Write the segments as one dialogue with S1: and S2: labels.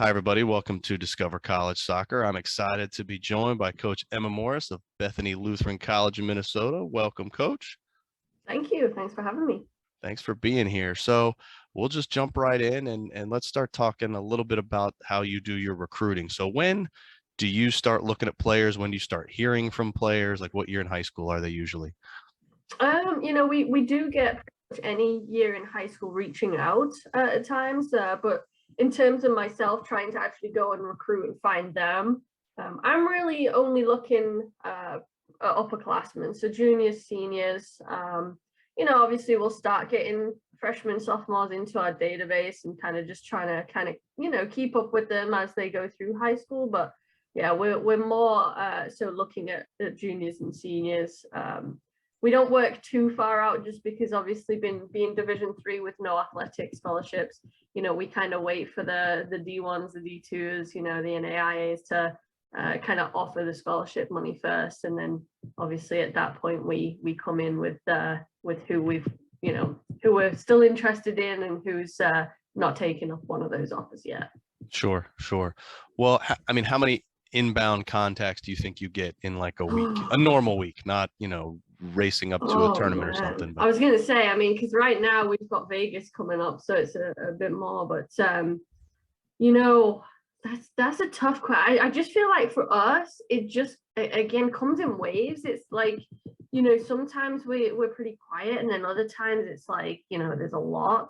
S1: Hi, everybody. Welcome to Discover College Soccer. I'm excited to be joined by Coach Emma Morris of Bethany Lutheran College in Minnesota. Welcome, Coach.
S2: Thank you. Thanks for having me.
S1: Thanks for being here. So we'll just jump right in and let's start talking a little bit about how you do your recruiting. So when do you start looking at players? When do you start hearing from players? Like what year in high school are they usually?
S2: We do get pretty much any year in high school reaching out at times, but in terms of myself trying to actually go and recruit and find them, I'm really only looking at upperclassmen, so juniors, seniors. Obviously we'll start getting freshmen, sophomores into our database and kind of just trying to keep up with them as they go through high school. But yeah, we're more so looking at juniors and seniors. We don't work too far out just because obviously being Division III with no athletic scholarships, we kind of wait for the D1s, the D2s, the NAIAs to kind of offer the scholarship money first. And then obviously at that point we come in with who who we're still interested in and who's not taken up one of those offers yet.
S1: Sure. Well, how many inbound contacts do you think you get in like a week, a normal week, not, racing up to a tournament or something?
S2: But I was going to say, because right now we've got Vegas coming up, so it's a bit more, but that's a tough question. I just feel like for us, it just, again, comes in waves. It's like, sometimes we're pretty quiet, and then other times it's like, there's a lot,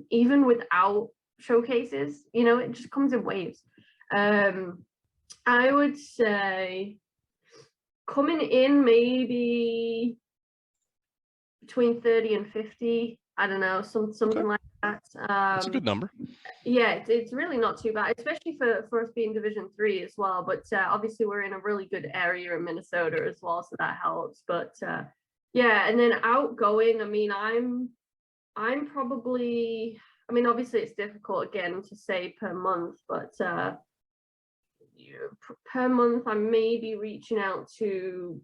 S2: even without showcases, it just comes in waves. I would say coming in maybe between 30 and 50. I don't know, something
S1: Okay.
S2: like that.
S1: That's a good number.
S2: Yeah, it's really not too bad, especially for us being Division III as well. But obviously we're in a really good area in Minnesota as well, so that helps. But yeah, and then outgoing, I'm probably, obviously it's difficult again to say per month, but per month I'm maybe reaching out to,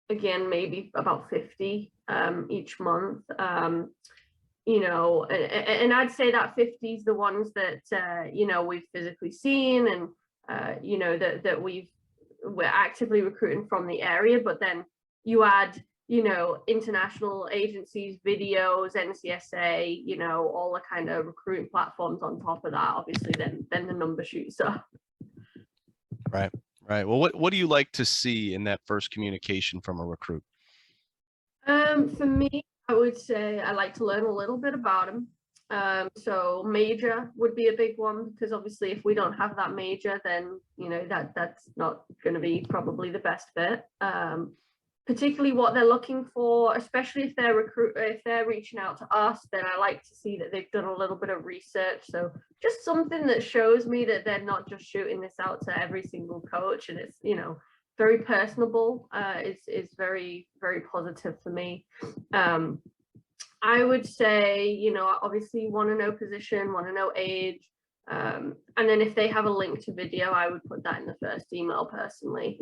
S2: again, maybe about 50 each month. And I'd say that 50 is the ones that we've physically seen, and that we're actively recruiting from the area. But then you add international agencies, videos, NCSA, all the kind of recruiting platforms on top of that. Obviously then the number shoots up.
S1: Right. Well, what do you like to see in that first communication from a recruit?
S2: For me, I would say I like to learn a little bit about them. So major would be a big one, because obviously if we don't have that major, then that's not going to be probably the best fit. Particularly what they're looking for, especially if they're reaching out to us, then I like to see that they've done a little bit of research. So just something that shows me that they're not just shooting this out to every single coach, and it's very personable. Is very, very positive for me. I would say, obviously want to know position, want to know age, and then if they have a link to video, I would put that in the first email personally.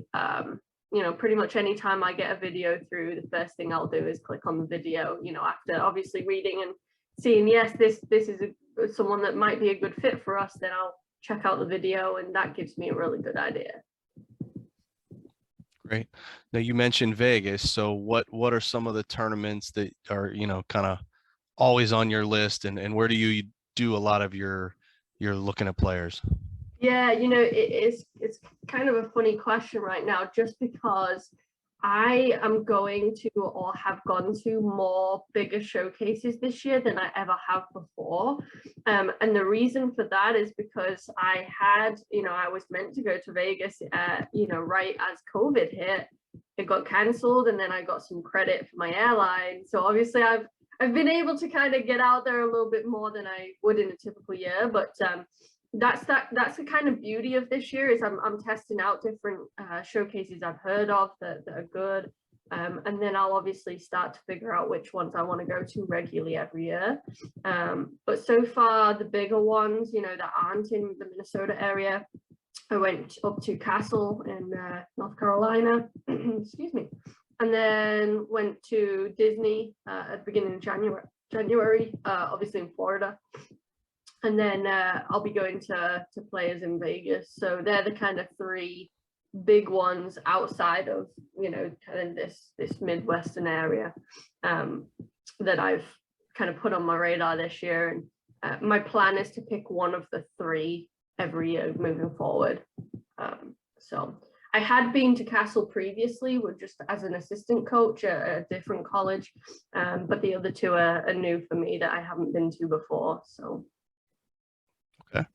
S2: Pretty much anytime I get a video through, the first thing I'll do is click on the video, after obviously reading and seeing, yes, this is someone that might be a good fit for us, then I'll check out the video, and that gives me a really good idea.
S1: Great. Now you mentioned Vegas. So what are some of the tournaments that are, kind of always on your list, and where do you do a lot of your looking at players?
S2: Yeah, it's kind of a funny question right now, just because I am going to, or have gone to, more bigger showcases this year than I ever have before. And the reason for that is because I was meant to go to Vegas, right as COVID hit. It got canceled, and then I got some credit for my airline. So obviously I've been able to kind of get out there a little bit more than I would in a typical year. But that's the kind of beauty of this year, is I'm testing out different showcases I've heard of that are good, and then I'll obviously start to figure out which ones I want to go to regularly every year. But so far the bigger ones, that aren't in the Minnesota area, I went up to Castle in North Carolina, excuse me, and then went to Disney at the beginning of January, obviously in Florida. And then I'll be going to players in Vegas. So they're the kind of three big ones outside of, kind of this Midwestern area that I've kind of put on my radar this year. And my plan is to pick one of the three every year moving forward. So I had been to Castle previously with just as an assistant coach at a different college, but the other two are new for me that I haven't been to before. So.
S1: Okay.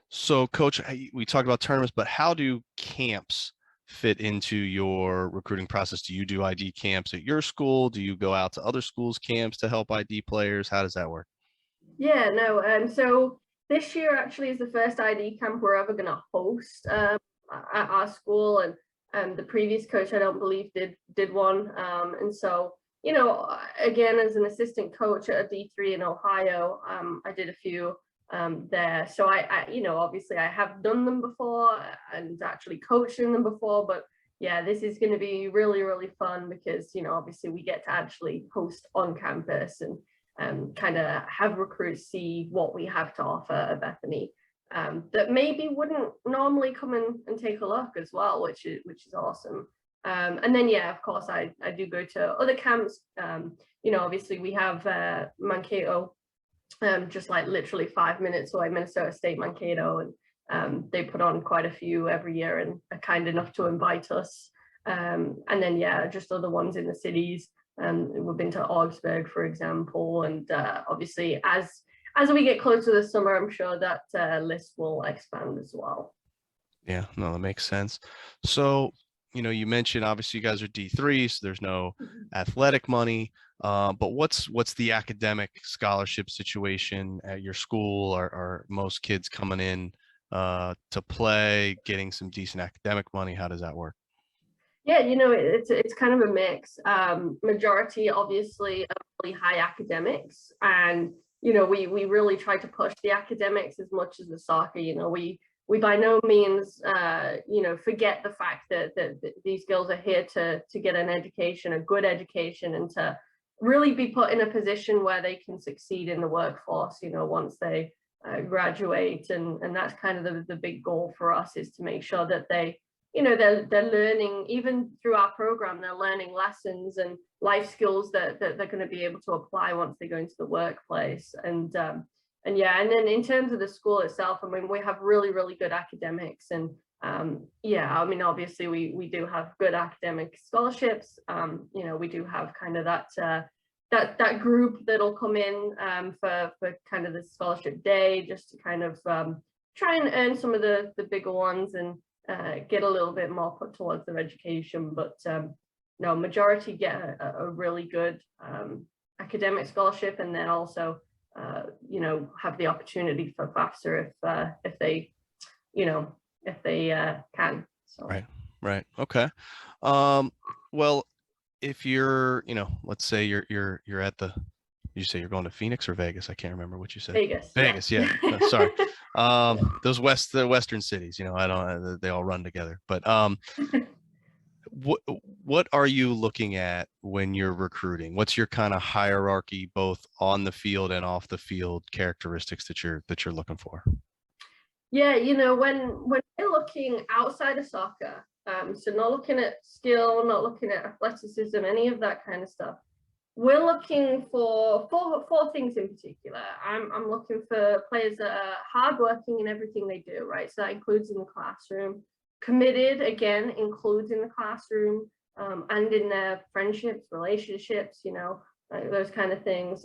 S1: So, Coach, we talked about tournaments, but how do camps fit into your recruiting process? Do you do ID camps at your school? Do you go out to other schools' camps to help ID players? How does that work?
S2: Yeah, no. So this year actually is the first ID camp we're ever going to host at our school, and the previous coach I don't believe did one. And so, again, as an assistant coach at a D3 in Ohio, I did a few there. So I obviously I have done them before and actually coached in them before, but yeah, this is going to be really, really fun because, obviously we get to actually host on campus and kind of have recruits see what we have to offer at Bethany that maybe wouldn't normally come and take a look as well, which is awesome. And then, yeah, of course, I do go to other camps. Obviously we have Mankato, just like literally 5 minutes away, Minnesota State Mankato, and they put on quite a few every year and are kind enough to invite us. And then, yeah, just other ones in the cities. We've been to Augsburg, for example, and obviously as we get closer to the summer, I'm sure that list will expand as well.
S1: Yeah, no, that makes sense. So, you mentioned obviously you guys are D3, so there's no athletic money. But what's the academic scholarship situation at your school? Are most kids coming in to play, getting some decent academic money? How does that work?
S2: Yeah, it's kind of a mix. Majority obviously are really high academics, and we really try to push the academics as much as the soccer. We by no means forget the fact that these girls are here to get an education, a good education, and to really be put in a position where they can succeed in the workforce, once they graduate. And that's kind of the big goal for us, is to make sure that they they're learning, even through our program, they're learning lessons and life skills that they're going to be able to apply once they go into the workplace. And yeah, and then in terms of the school itself, I mean, we have really, really good academics. And yeah, I mean, obviously we do have good academic scholarships. We do have kind of that group that'll come in for kind of the scholarship day, just to kind of try and earn some of the bigger ones and get a little bit more put towards their education. But no, majority get a really good academic scholarship, and then also have the opportunity for FAFSA if they can. So.
S1: Right. Okay. Well, if you're, let's say you're at you say you're going to Phoenix or Vegas? I can't remember what you said.
S2: Vegas,
S1: yeah. No, sorry. Those the Western cities, I don't, they all run together. But what are you looking at when you're recruiting? What's your kind of hierarchy, both on the field and off the field characteristics that you're looking for?
S2: Yeah, when we're looking outside of soccer, so not looking at skill, not looking at athleticism, any of that kind of stuff, we're looking for four things in particular. I'm looking for players that are hardworking in everything they do, right? So that includes in the classroom. Committed, again, includes in the classroom, and in their friendships, relationships, those kind of things.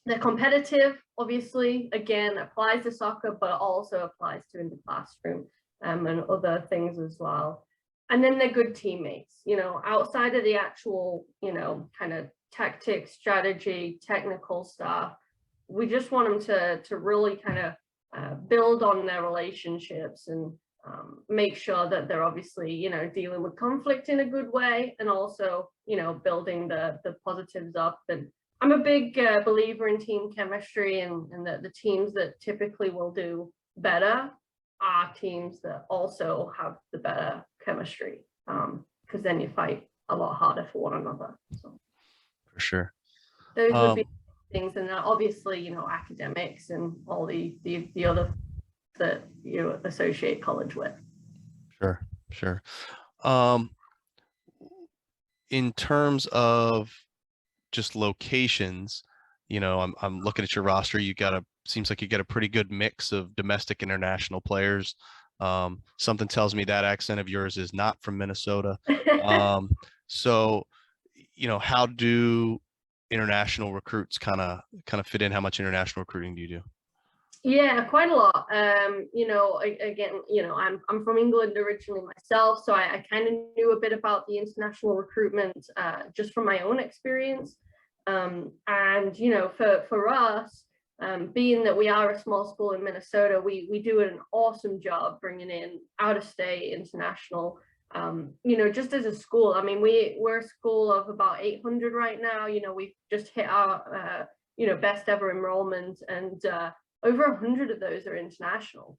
S2: They're competitive, obviously, again, applies to soccer, but also applies to in the classroom, and other things as well. And then they're good teammates, outside of the actual, kind of tactics, strategy, technical stuff. We just want them to really kind of build on their relationships and make sure that they're obviously, dealing with conflict in a good way, and also, building the positives up. And I'm a big believer in team chemistry, and the teams that typically will do better are teams that also have the better chemistry, because then you fight a lot harder for one another. So.
S1: For sure.
S2: Those would be things, and then obviously, you know, academics and all the other that you associate college with.
S1: Sure, sure. Um, in terms of just locations, you know, I'm looking at your roster. You got seems like you get a pretty good mix of domestic international players. Something tells me that accent of yours is not from Minnesota. So, you know, how do international recruits kind of fit in? How much international recruiting do you do?
S2: Yeah, quite a lot. You know, again, you know, I'm from England originally myself, so I kind of knew a bit about the international recruitment just from my own experience. And you know, for us, being that we are a small school in Minnesota, we do an awesome job bringing in out of state international. You know, just as a school, I mean, we're a school of about 800 right now. You know, we've just hit our you know, best ever enrollment, and over 100 of those are international.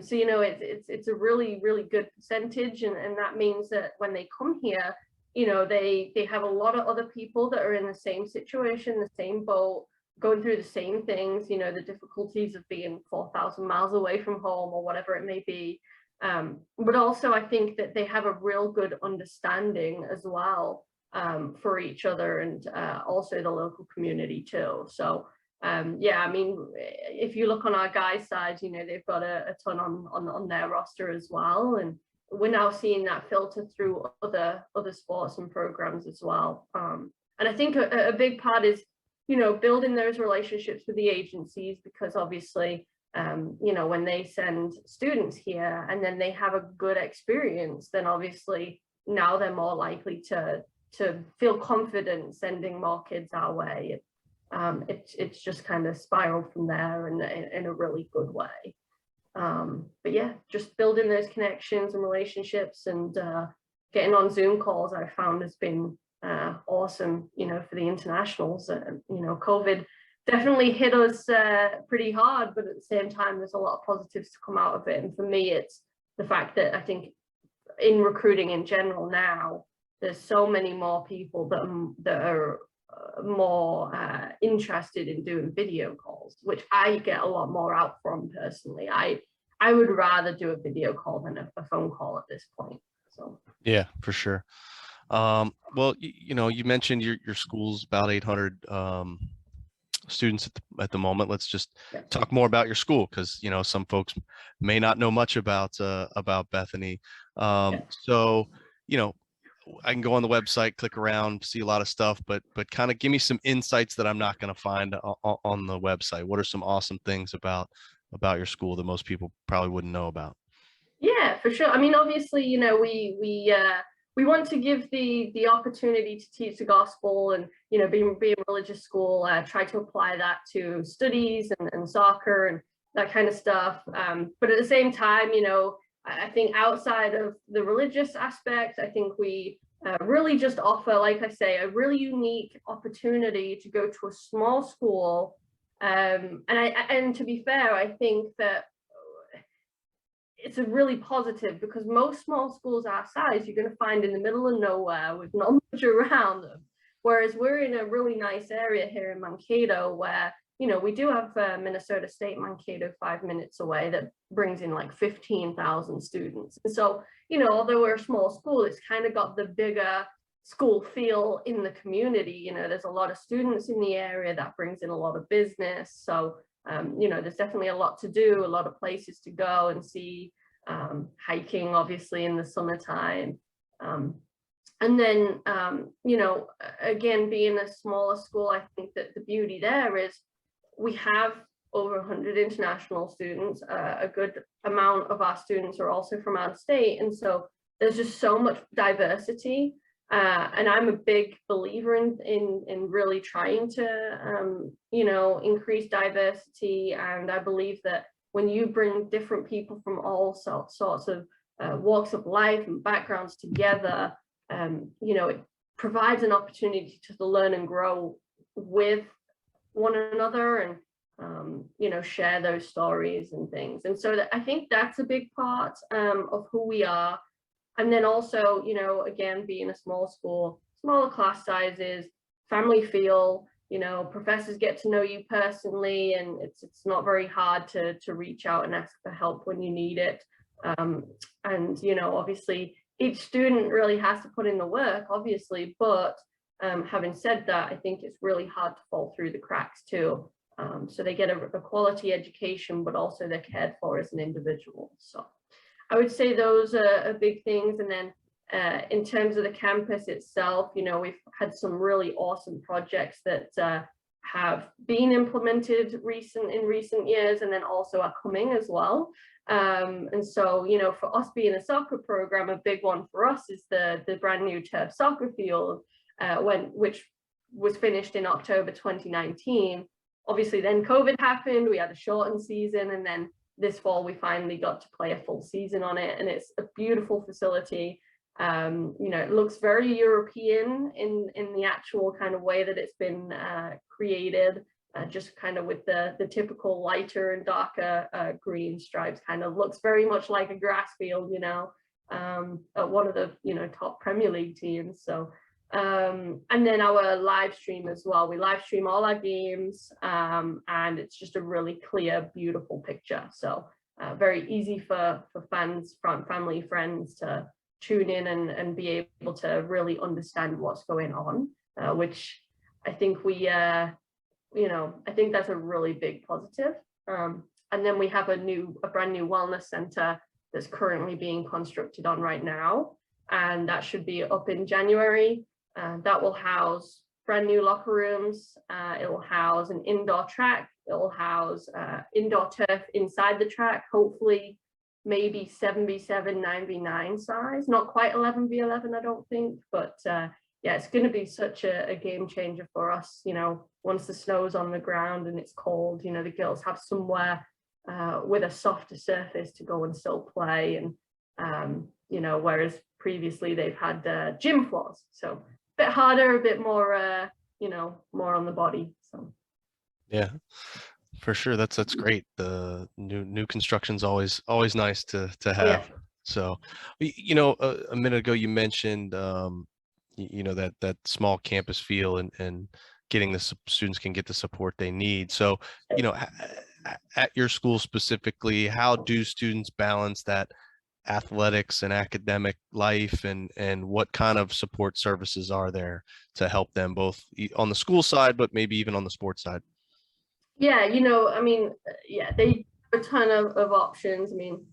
S2: So, you know, it's a really, really good percentage. And that means that when they come here, you know, they have a lot of other people that are in the same situation, the same boat, going through the same things, you know, the difficulties of being 4,000 miles away from home or whatever it may be. But also I think that they have a real good understanding as well for each other, and also the local community too. So yeah, I mean, if you look on our guys' side, you know, they've got a ton on their roster as well, and we're now seeing that filter through other sports and programs as well. And I think a big part is, you know, building those relationships with the agencies, because obviously, you know, when they send students here and then they have a good experience, then obviously now they're more likely to feel confident sending more kids our way. It's just kind of spiraled from there in a really good way. But yeah, just building those connections and relationships, and getting on Zoom calls, I found has been awesome, you know, for the internationals. You know, COVID definitely hit us pretty hard, but at the same time, there's a lot of positives to come out of it. And for me, it's the fact that I think in recruiting in general now, there's so many more people that are more interested in doing video calls, which I get a lot more out from personally. I would rather do a video call than a phone call at this point. So
S1: Yeah, for sure. Well, you know, you mentioned your school's about 800 students at the moment. Let's just talk more about your school, because you know some folks may not know much about Bethany. So you know, I can go on the website, click around, see a lot of stuff, but kind of give me some insights that I'm not going to find on the website. What are some awesome things about your school that most people probably wouldn't know about?
S2: Yeah, for sure. I mean, obviously, you know, we want to give the opportunity to teach the gospel, and you know, being a religious school, try to apply that to studies and soccer and that kind of stuff. But at the same time, you know, I think outside of the religious aspect, I think we really just offer, like I say, a really unique opportunity to go to a small school. And to be fair, I think that it's a really positive, because most small schools our size, you're going to find in the middle of nowhere with not much around them. Whereas we're in a really nice area here in Mankato where, you know, we do have Minnesota State Mankato 5 minutes away that brings in like 15,000 students. And so, you know, although we're a small school, it's kind of got the bigger school feel in the community. You know, there's a lot of students in the area that brings in a lot of business. So, you know, there's definitely a lot to do, a lot of places to go and see, hiking, obviously, in the summertime. And then, you know, again, being a smaller school, I think that the beauty there is we have over 100 international students. A good amount of our students are also from out of state. And so there's just so much diversity. And I'm a big believer in really trying to, you know, increase diversity. And I believe that when you bring different people from all sorts of walks of life and backgrounds together, you know, it provides an opportunity to learn and grow with one another, and you know, share those stories and things. And so I think that's a big part of who we are. And then also, you know, again, being a small school, smaller class sizes, family feel, professors get to know you personally, and it's not very hard to reach out and ask for help when you need it. And obviously each student really has to put in the work, obviously, but having said that, I think it's really hard to fall through the cracks too. So they get a quality education, but also they're cared for as an individual. So I would say those are big things. And then in terms of the campus itself, we've had some really awesome projects that have been implemented in recent years, and then also are coming as well. And so, for us being a soccer program, a big one for us is the brand new turf soccer field, which was finished in October 2019. Obviously, then COVID happened. We had a shortened season, and then this fall we finally got to play a full season on it, and it's a beautiful facility. It looks very European in the actual kind of way that it's been created, just kind of with the typical lighter and darker green stripes. Kind of looks very much like a grass field, at one of the top Premier League teams. So and then our live stream as well. We live stream all our games, and it's just a really clear, beautiful picture. So very easy for fans, family, friends to tune in and be able to really understand what's going on, which I think I think that's a really big positive. And then we have a brand new wellness center that's currently being constructed on right now, and that should be up in January. That will house brand new locker rooms. It will house an indoor track. It will house indoor turf inside the track, hopefully maybe 7v7, 9v9 size, not quite 11v11, I don't think, but yeah, it's going to be such a game changer for us. Once the snow's on the ground and it's cold, the girls have somewhere with a softer surface to go and still play. And whereas previously they've had gym floors, so a bit harder, a bit more more on the body. So
S1: Yeah, for sure. That's great. The new construction's always nice to have.
S2: yeah.
S1: So, a minute ago you mentioned that small campus feel and getting the students can get the support they need. So, at your school specifically, how do students balance that athletics and academic life, and what kind of support services are there to help them both on the school side, but maybe even on the sports side?
S2: Yeah, they have a ton of options. I mean,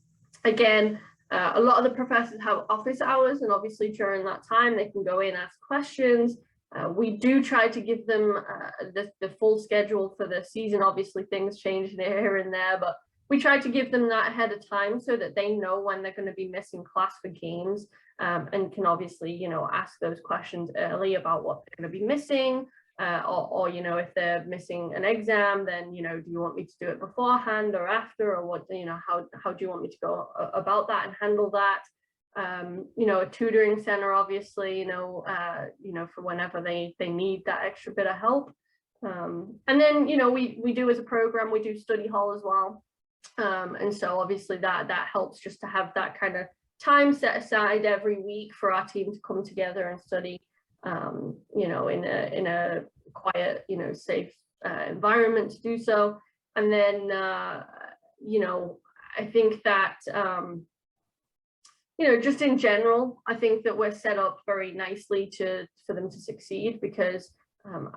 S2: again, a lot of the professors have office hours, and obviously during that time they can go in, ask questions. We do try to give them the full schedule for the season. Obviously things change here and there, but we try to give them that ahead of time so that they know when they're going to be missing class for games, and can obviously, ask those questions early about what they're going to be missing. Or if they're missing an exam, then, do you want me to do it beforehand or after, or what, how do you want me to go about that and handle that? A tutoring center, obviously, for whenever they need that extra bit of help. And then, we do as a program, we do study hall as well. And so obviously that helps just to have that kind of time set aside every week for our team to come together and study, in a quiet, safe environment to do so. And then, I think that, just in general, I think that we're set up very nicely for them to succeed, because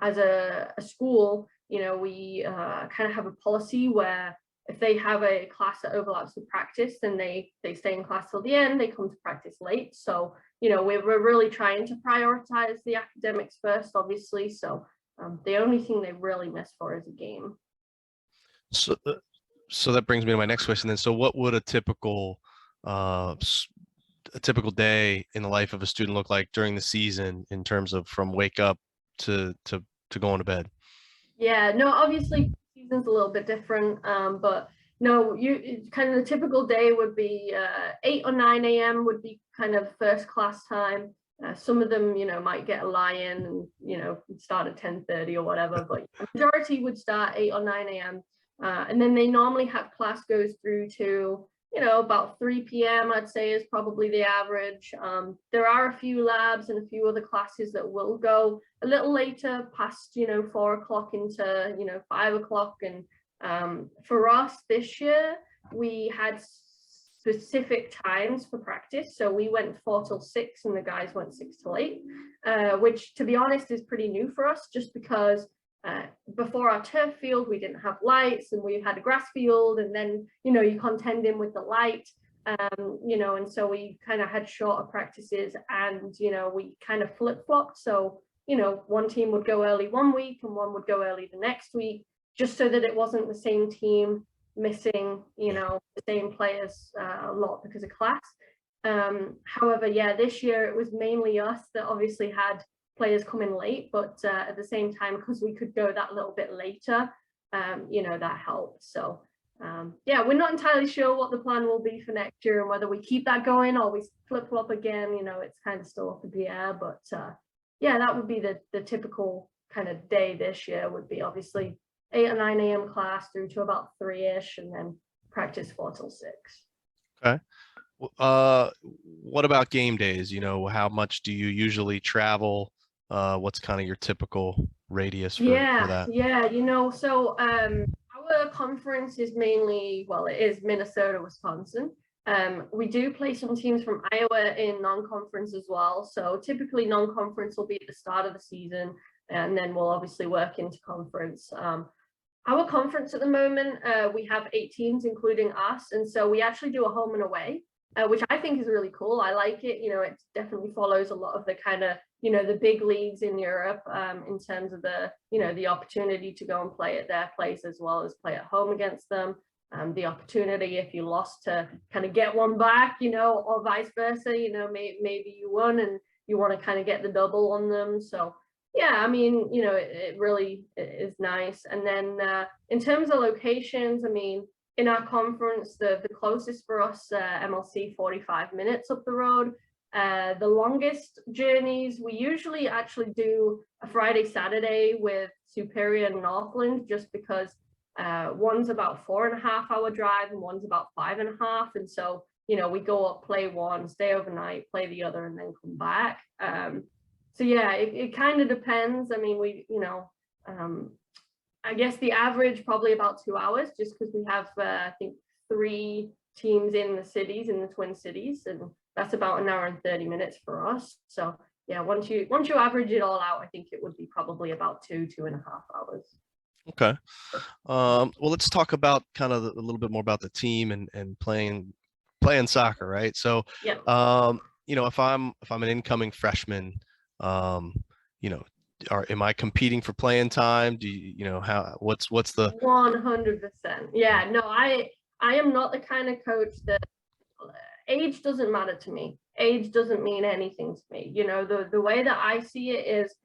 S2: as a school, we kind of have a policy where if they have a class that overlaps with practice, then they stay in class till the end, they come to practice late. So, we're really trying to prioritize the academics first, obviously. So the only thing they really miss for is a game.
S1: So that brings me to my next question then. So what would a typical day in the life of a student look like during the season, in terms of from wake up to going to bed?
S2: Yeah, no, obviously season's a little bit different, but no, kind of the typical day would be 8 or 9 a.m. would be kind of first class time. Some of them, might get a lie-in and, start at 10:30 or whatever, but the majority would start 8 or 9 a.m. And then they normally have class goes through to about 3 p.m. I'd say is probably the average. There are a few labs and a few other classes that will go a little later, past 4 o'clock into 5 o'clock. And for us this year, we had specific times for practice. So we went 4 till 6 and the guys went 6 till 8, which to be honest is pretty new for us, just because before our turf field we didn't have lights, and we had a grass field, and then you contend in with the light, and so we kind of had shorter practices, and we kind of flip-flopped. So one team would go early one week and one would go early the next week, just so that it wasn't the same team missing the same players a lot because of class. However, this year it was mainly us that obviously had players come in late, but at the same time, because we could go that little bit later, that helped. So we're not entirely sure what the plan will be for next year, and whether we keep that going or we flip-flop again. It's kind of still up in the air, but that would be the typical kind of day this year. Would be obviously 8 or 9 a.m. class through to about 3-ish, and then practice 4 till 6.
S1: Okay. What about game days? How much do you usually travel? What's kind of your typical radius for that?
S2: So our conference is mainly, it is Minnesota, Wisconsin. We do play some teams from Iowa in non-conference as well. So typically non-conference will be at the start of the season, and then we'll obviously work into conference. Our conference at the moment, we have 8 teams, including us. And so we actually do a home and away, which I think is really cool. I like it. It definitely follows a lot of the kind of, the big leagues in Europe, in terms of the opportunity to go and play at their place as well as play at home against them. The opportunity, if you lost, to kind of get one back, or vice versa, maybe you won and you want to kind of get the double on them. So it really is nice. And then in terms of locations, in our conference, the closest for us, MLC, 45 minutes up the road. The longest journeys, we usually actually do a Friday, Saturday with Superior and Northland, just because one's about 4.5-hour drive and one's about 5.5. And so, we go up, play one, stay overnight, play the other, and then come back. It kind of depends. I guess the average probably about 2 hours, just because we have, I think, 3 teams in the cities, in the Twin Cities, and that's about 1 hour and 30 minutes for us. So once you average it all out, I think it would be probably about 2.5 hours.
S1: Okay. Well, let's talk about kind of a little bit more about the team and playing soccer, right? So, if I'm an incoming freshman, am I competing for playing time? Do what's the
S2: 100%? Yeah, no, I am not the kind of coach that age doesn't matter to me. Age doesn't mean anything to me. The way that I see it is,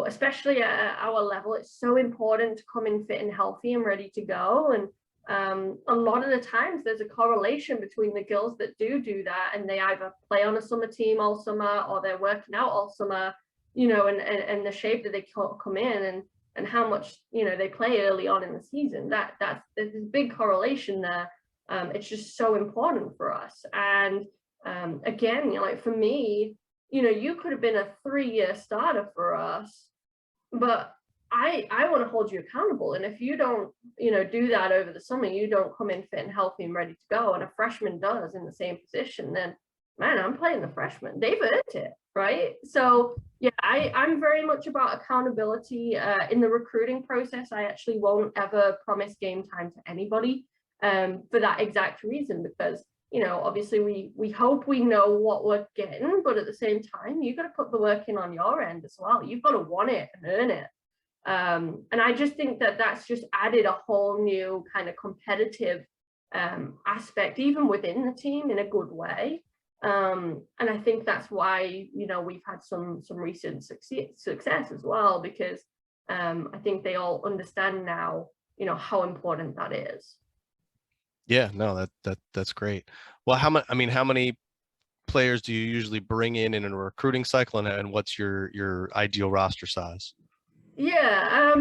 S2: especially at our level, it's so important to come in fit and healthy and ready to go. And a lot of the times there's a correlation between the girls that do that, and they either play on a summer team all summer, or they're working out all summer, and the shape that they come in, and how much they play early on in the season. There's a big correlation there. It's just so important for us. And again, for me, you could have been a 3-year starter for us, but I want to hold you accountable. And if you don't, do that over the summer, you don't come in fit and healthy and ready to go, and a freshman does in the same position, then man, I'm playing the freshman. They've earned it, right? So I'm very much about accountability. In the recruiting process, I actually won't ever promise game time to anybody, for that exact reason, because obviously we hope we know what we're getting, but at the same time, you've got to put the work in on your end as well. You've got to want it and earn it. And I just think that that's just added a whole new kind of competitive aspect, even within the team, in a good way. And I think that's why, we've had some recent success as well, because I think they all understand now, how important that is.
S1: Yeah, no, that's great. Well, how many players do you usually bring in a recruiting cycle, and what's your ideal roster size?
S2: Yeah,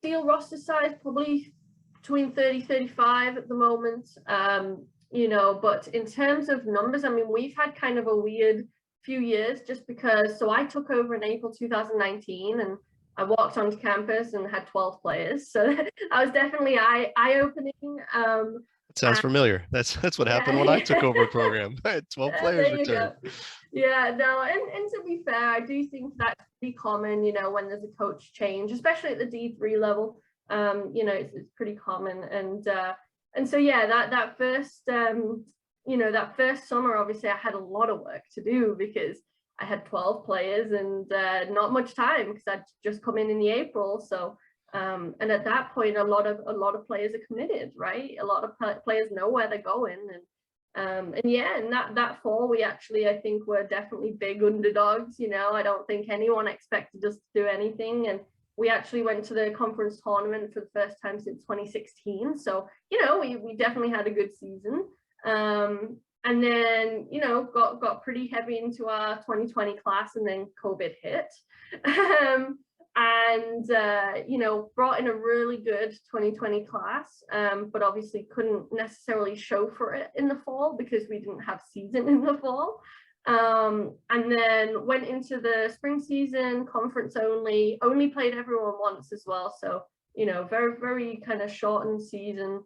S2: ideal roster size, probably between 30, 35 at the moment. You know, but in terms of numbers, I mean, we've had kind of a weird few years just because, so I took over in April 2019 and I walked onto campus and had 12 players. So that was definitely eye-opening.
S1: It sounds familiar. That's what happened when I took over a program. I had 12 players return.
S2: Yeah, no, and to be fair, I do think that's pretty common, you know, when there's a coach change, especially at the D3 level. You know, it's pretty common. And so yeah, that first you know, that first summer, obviously I had a lot of work to do because I had 12 players and not much time because I'd just come in the April. So and at that point, a lot of players are committed, right? A lot of players know where they're going, and yeah, and that fall we actually, I think, were definitely big underdogs. You know, I don't think anyone expected us to do anything, and we actually went to the conference tournament for the first time since 2016. So you know, we definitely had a good season. And then, you know, got pretty heavy into our 2020 class, and then COVID hit. You know, brought in a really good 2020 class, but obviously couldn't necessarily show for it in the fall because we didn't have season in the fall. And then went into the spring season, conference only played everyone once as well. So, you know, very, very kind of shortened season.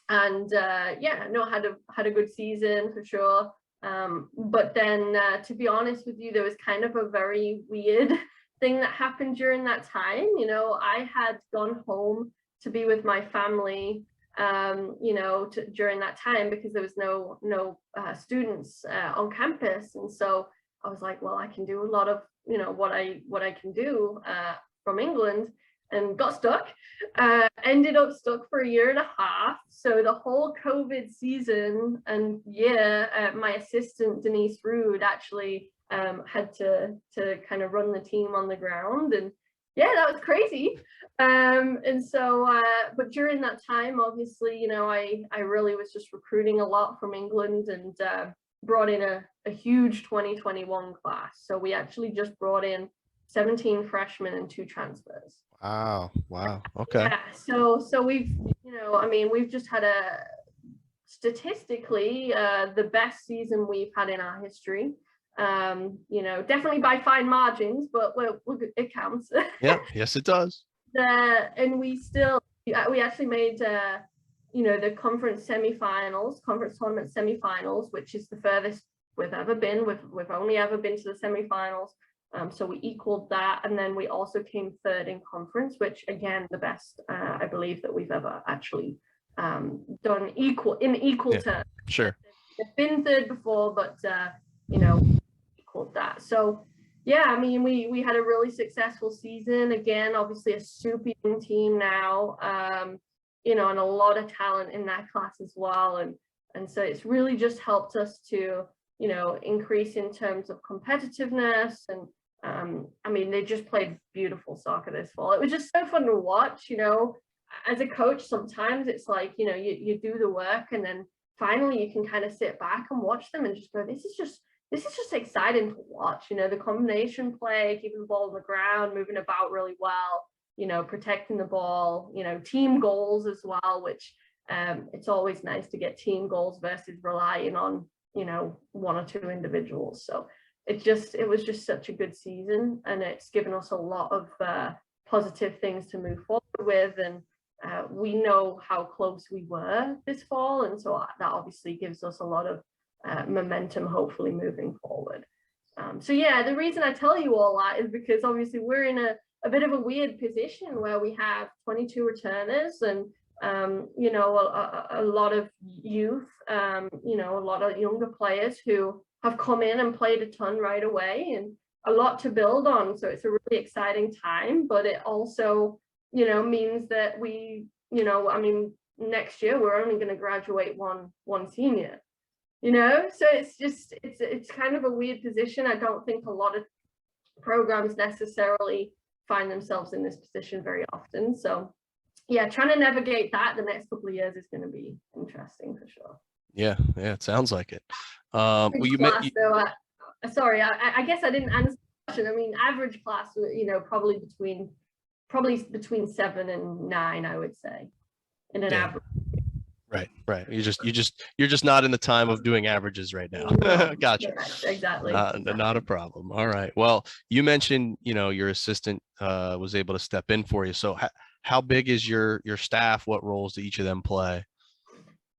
S2: Yeah, no, had a good season for sure. But then to be honest with you, there was kind of a very weird thing that happened during that time. You know, I had gone home to be with my family, you know, during that time because there was no students on campus. And so I was like, well, I can do a lot of, you know, what I can do from England, and got stuck. Ended up stuck for 1.5 years. So the whole COVID season and my assistant Denise Rude actually had to kind of run the team on the ground, and yeah, that was crazy. And so but during that time, obviously, you know, I really was just recruiting a lot from England, and brought in a huge 2021 class. So we actually just brought in 17 freshmen and 2 transfers.
S1: Wow. Okay.
S2: Yeah, so we've, you know, I mean, we've just had statistically the best season we've had in our history. You know, definitely by fine margins, but it counts.
S1: Yeah, yes it does.
S2: And we actually made you know, the conference tournament semifinals, which is the furthest we've ever been. We've only ever been to the semifinals. So we equaled that, and then we also came 3rd in conference, which again, the best I believe that we've ever actually done equal terms.
S1: Sure.
S2: They've been 3rd before, but you know, equaled that. So yeah, I mean, we had a really successful season. Again, obviously a super young team now, you know, and a lot of talent in that class as well. And so it's really just helped us to, you know, increase in terms of competitiveness. And I mean, they just played beautiful soccer this fall. It was just so fun to watch. You know, as a coach, sometimes it's like, you know, you do the work, and then finally you can kind of sit back and watch them and just go, this is just exciting to watch. You know, the combination play, keeping the ball on the ground, moving about really well, you know, protecting the ball, you know, team goals as well, which it's always nice to get team goals versus relying on, you know, 1 or 2 individuals. So it was just such a good season, and it's given us a lot of positive things to move forward with. And we know how close we were this fall, and so that obviously gives us a lot of momentum, hopefully moving forward. So yeah, the reason I tell you all that is because obviously we're in a bit of a weird position where we have 22 returners, and you know, a lot of youth, you know, a lot of younger players who have come in and played a ton right away, and a lot to build on. So it's a really exciting time, but it also, you know, means that we, you know, I mean, next year we're only going to graduate one senior, you know, so it's kind of a weird position. I don't think a lot of programs necessarily find themselves in this position very often. So yeah, trying to navigate that the next couple of years is going to be interesting for sure.
S1: Yeah, it sounds like it. Well,
S2: sorry, I guess I didn't answer the question. I mean, average class, you know, probably between probably between 7 and 9, I would say, in an average.
S1: Right. You're just not in the time of doing averages right now.
S2: No,
S1: Gotcha.
S2: exactly.
S1: Not a problem. All right. Well, you mentioned, your assistant was able to step in for you. So how big is your staff? What roles do each of them play?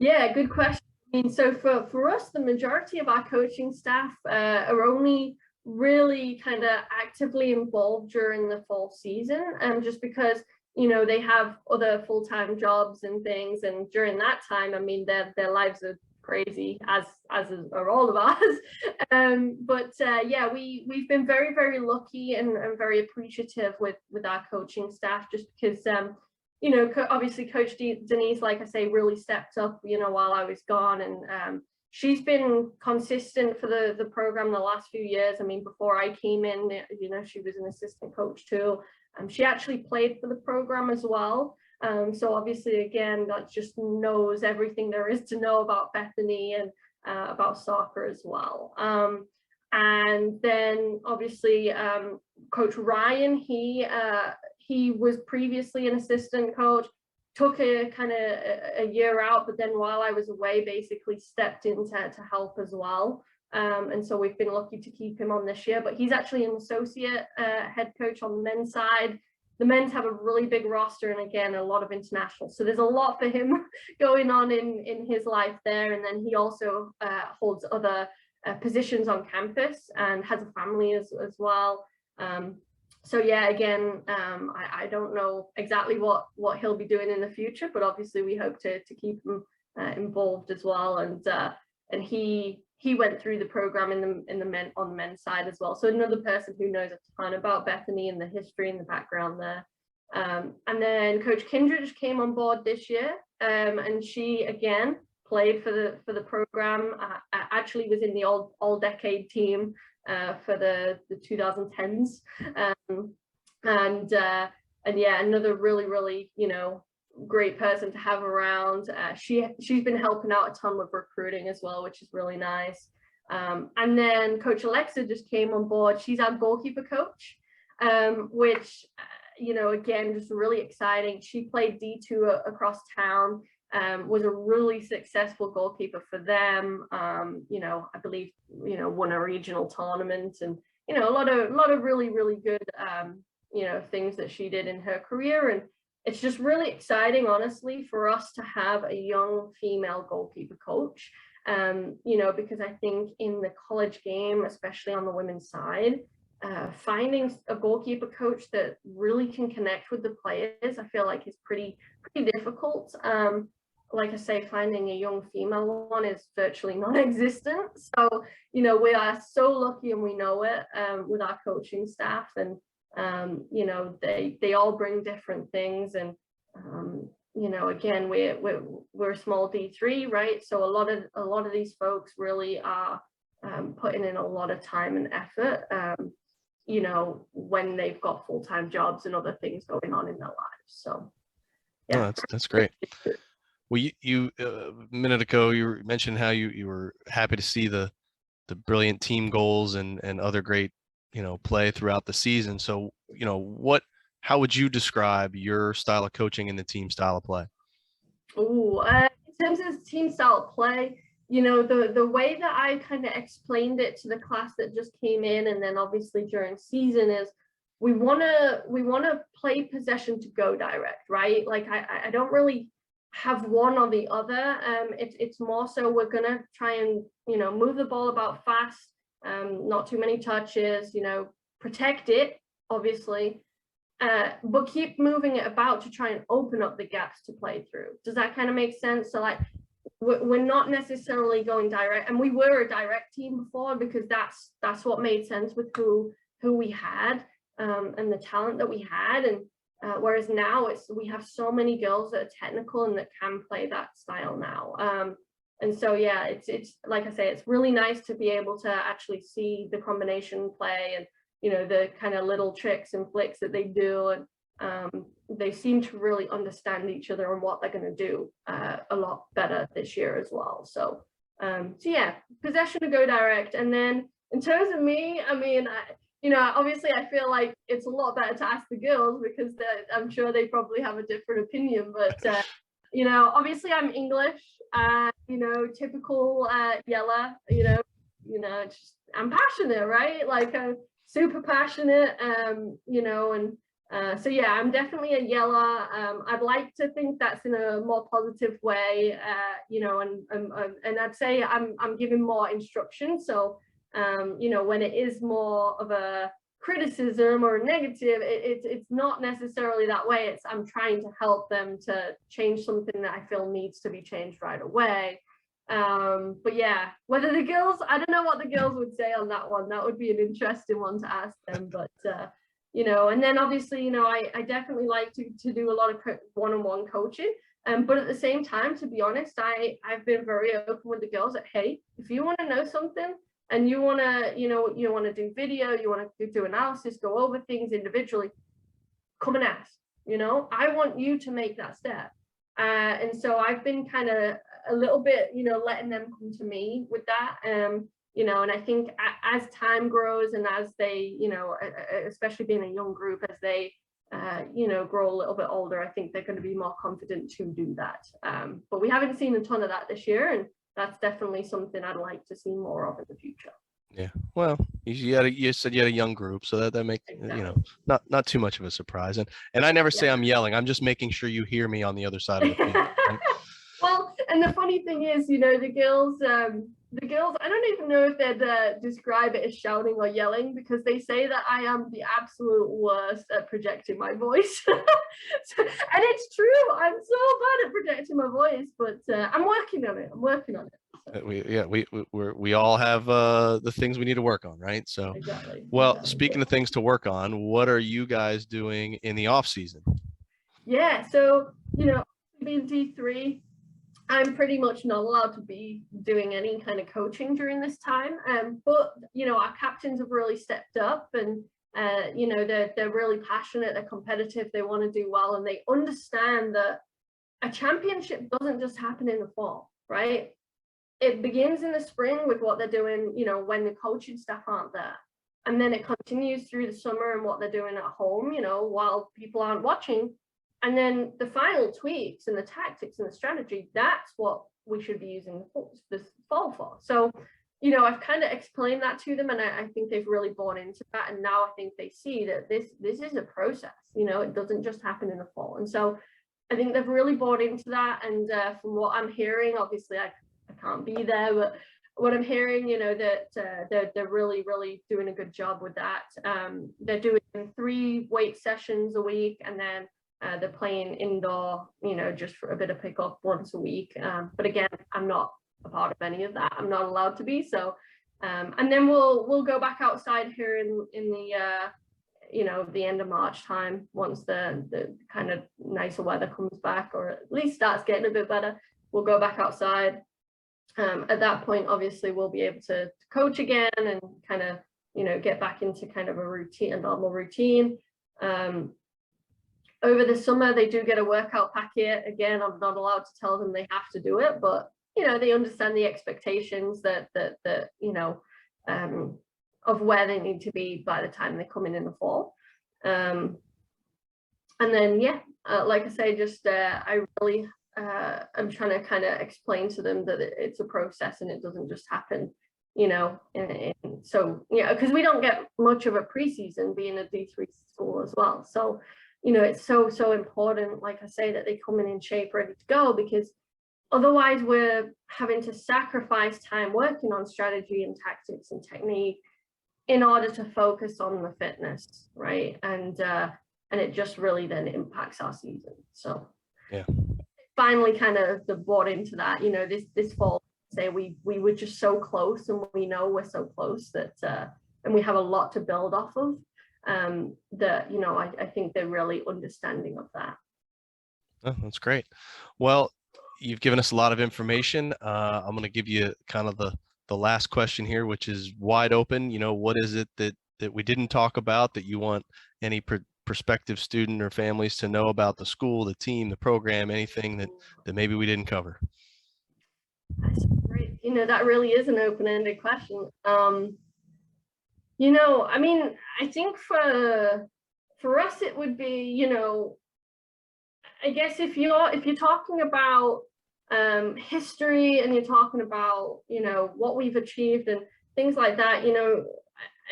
S2: Yeah, good question. I mean, so for us, the majority of our coaching staff are only really kind of actively involved during the fall season, just because they have other full-time jobs and things, and during that time, I mean, their lives are crazy, as are all of ours. But yeah, we've been very, very lucky and very appreciative with our coaching staff, just because obviously Coach Denise, like I say, really stepped up, while I was gone, and she's been consistent for the program the last few years. I mean, before I came in, she was an assistant coach too. She actually played for the program as well. So obviously, again, that just knows everything there is to know about Bethany and about soccer as well. And then obviously, Coach Ryan, he was previously an assistant coach, took a kind of a year out, but then while I was away, basically stepped in to help as well. And so we've been lucky to keep him on this year, but he's actually an associate head coach on the men's side. The men's have a really big roster, and again, a lot of international. So there's a lot for him going on in his life there. And then he also holds other positions on campus and has a family as well. So yeah, again, I don't know exactly what he'll be doing in the future, but obviously we hope to keep him involved as well. And he went through the program on the men's side as well. So another person who knows a ton about Bethany and the history and the background there. And then Coach Kindred came on board this year, and she again played for the program. Actually was in the all-decade team for the 2010s, and yeah, another really great person to have around. She's been helping out a ton with recruiting as well, which is really nice. And then Coach Alexa just came on board. She's our goalkeeper coach, which again, just really exciting. She played D2 across town. Was a really successful goalkeeper for them. I believe won a regional tournament, and a lot of really good things that she did in her career. And it's just really exciting, honestly, for us to have a young female goalkeeper coach. Because I think in the college game, especially on the women's side, finding a goalkeeper coach that really can connect with the players, I feel like is pretty difficult. Like I say, finding a young female one is virtually non-existent. So, we are so lucky, and we know it with our coaching staff, and they all bring different things. And again, we're a small D3, right? So a lot of these folks really are putting in a lot of time and effort, when they've got full-time jobs and other things going on in their lives. So yeah.
S1: Oh, that's great. Well, you a minute ago, you mentioned how you were happy to see the brilliant team goals and other great, play throughout the season. So, how would you describe your style of coaching and the team style of play?
S2: Oh, in terms of team style of play, the way that I kind of explained it to the class that just came in, and then obviously during season, is we want to play possession to go direct, right? Like I don't really have one or the other. It's more so we're gonna try and move the ball about fast, not too many touches, protect it obviously, but keep moving it about to try and open up the gaps to play through. Does that kind of make sense? So like we're not necessarily going direct, and we were a direct team before because that's what made sense with who we had, and the talent that we had. And whereas now we have so many girls that are technical and that can play that style now. And so yeah, it's like I say, it's really nice to be able to actually see the combination play, and the kind of little tricks and flicks that they do, and they seem to really understand each other and what they're going to do a lot better this year as well. So yeah, possession to go direct. And then in terms of me, I mean, obviously I feel like it's a lot better to ask the girls because I'm sure they probably have a different opinion. But obviously I'm English, typical yeller. I'm passionate, right? Like I'm super passionate, and so yeah, I'm definitely a yeller. I'd like to think that's in a more positive way, and I'd say I'm giving more instruction. So when it is more of a criticism or a negative, it's not necessarily that way. I'm trying to help them to change something that I feel needs to be changed right away. But yeah, whether the girls, I don't know what the girls would say on that one. That would be an interesting one to ask them. But and then obviously, I definitely like to do a lot of one-on-one coaching. But at the same time, to be honest, I've been very open with the girls that, hey, if you want to know something and you want to, you want to do video, you want to do analysis, go over things individually, come and ask. I want you to make that step. And so I've been kind of a little bit, letting them come to me with that. And I think as time grows and as they, especially being a young group, as they, grow a little bit older, I think they're going to be more confident to do that. But we haven't seen a ton of that this year, and that's definitely something I'd like to see more of in the future.
S1: Yeah. Well, you said you had a young group, so that makes,
S2: Exactly.
S1: not too much of a surprise. And I never say I'm yelling. I'm just making sure you hear me on the other side of the field. Right?
S2: Well, and the funny thing is, the girls, I don't even know if they'd describe it as shouting or yelling, because they say that I am the absolute worst at projecting my voice. And it's true. I'm so bad at projecting my voice, but I'm working on it.
S1: We all have the things we need to work on, right? So,
S2: exactly.
S1: Speaking of things to work on, what are you guys doing in the off season?
S2: Yeah, so being D3, I'm pretty much not allowed to be doing any kind of coaching during this time. But our captains have really stepped up, and they're really passionate, they're competitive, they want to do well, and they understand that a championship doesn't just happen in the fall, right? It begins in the spring with what they're doing, when the coaching staff aren't there. And then it continues through the summer and what they're doing at home, while people aren't watching. And then the final tweaks and the tactics and the strategy, that's what we should be using this fall for. So, I've kind of explained that to them, and I think they've really bought into that. And now I think they see that this is a process, it doesn't just happen in the fall. And so I think they've really bought into that. And from what I'm hearing, obviously I can't be there, but what I'm hearing, that they're really, really doing a good job with that. They're doing 3 weight sessions a week, and then they're playing indoor, just for a bit of pickup once a week. But again, I'm not a part of any of that. I'm not allowed to be. So, and then we'll go back outside here in the the end of March time, once the kind of nicer weather comes back, or at least starts getting a bit better. We'll go back outside. At that point, obviously, we'll be able to coach again and kind of, get back into kind of a normal routine. Over the summer, they do get a workout packet. Again, I'm not allowed to tell them they have to do it, but, they understand the expectations that of where they need to be by the time they come in the fall. And then, like I say, just I really I'm trying to kind of explain to them that it's a process and it doesn't just happen, and so, because we don't get much of a preseason being a D3 school as well. So, it's so important, like I say, that they come in shape, ready to go, because otherwise we're having to sacrifice time working on strategy and tactics and technique in order to focus on the fitness, right? And it just really then impacts our season. So
S1: yeah,
S2: finally kind of bought into that, this fall, say we were just so close, and we know we're so close that and we have a lot to build off of, that I think they're really understanding of that.
S1: Oh, that's great. Well, you've given us a lot of information. I'm going to give you kind of the last question here, which is wide open. What is it that we didn't talk about that you want any prospective student or families to know about the school, the team, the program, anything that maybe we didn't cover?
S2: That's great. That really is an open-ended question. I mean, I think for us it would be, I guess if you're talking about history, and you're talking about what we've achieved and things like that,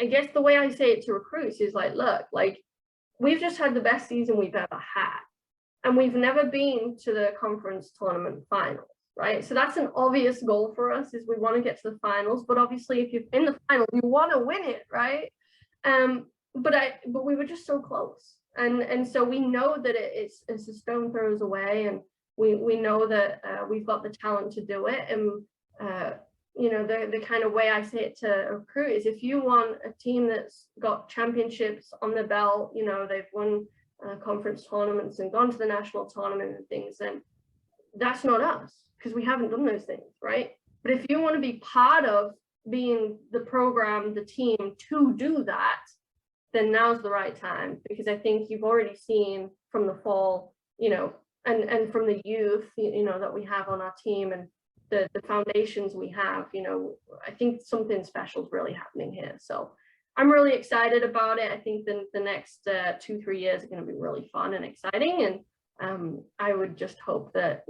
S2: I guess the way I say it to recruits is like, look, like, we've just had the best season we've ever had, and we've never been to the conference tournament finals, right? So that's an obvious goal for us, is we want to get to the finals. But obviously, if you're in the final, you want to win it, right? But we were just so close, and so we know that it's a stone throws away, and we know that we've got the talent to do it. And the kind of way I say it to a recruit is, if you want a team that's got championships on the belt, they've won conference tournaments and gone to the national tournament and things, then that's not us, because we haven't done those things, right? But if you want to be part of being the program, the team to do that, then now's the right time, because I think you've already seen from the fall, and from the youth, that we have on our team, and the foundations we have, I think something special is really happening here. So I'm really excited about it. I think the next 2-3 years are going to be really fun and exciting. And I would just hope that,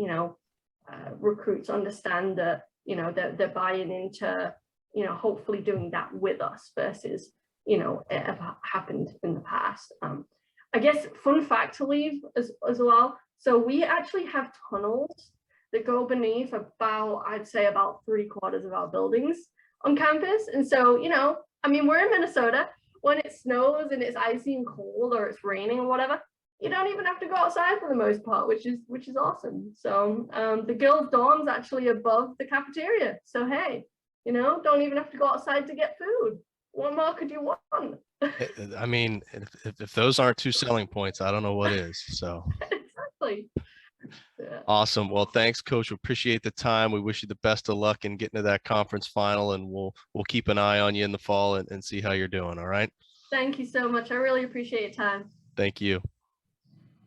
S2: recruits understand that, that they're buying into, hopefully doing that with us versus, it have happened in the past. I guess fun fact to leave as well. So we actually have tunnels that go beneath I'd say about 3/4 of our buildings on campus. And so, I mean, we're in Minnesota. When it snows and it's icy and cold, or it's raining or whatever, you don't even have to go outside for the most part, which is awesome. So the girls' dorm's actually above the cafeteria. So hey, don't even have to go outside to get food. What more could you want?
S1: I mean, if those aren't two selling points, I don't know what is. So
S2: Exactly. Yeah.
S1: awesome. Well, thanks, Coach. We appreciate the time. We wish you the best of luck in getting to that conference final, and we'll keep an eye on you in the fall and see how you're doing. All right.
S2: Thank you so much. I really appreciate your time.
S1: Thank you.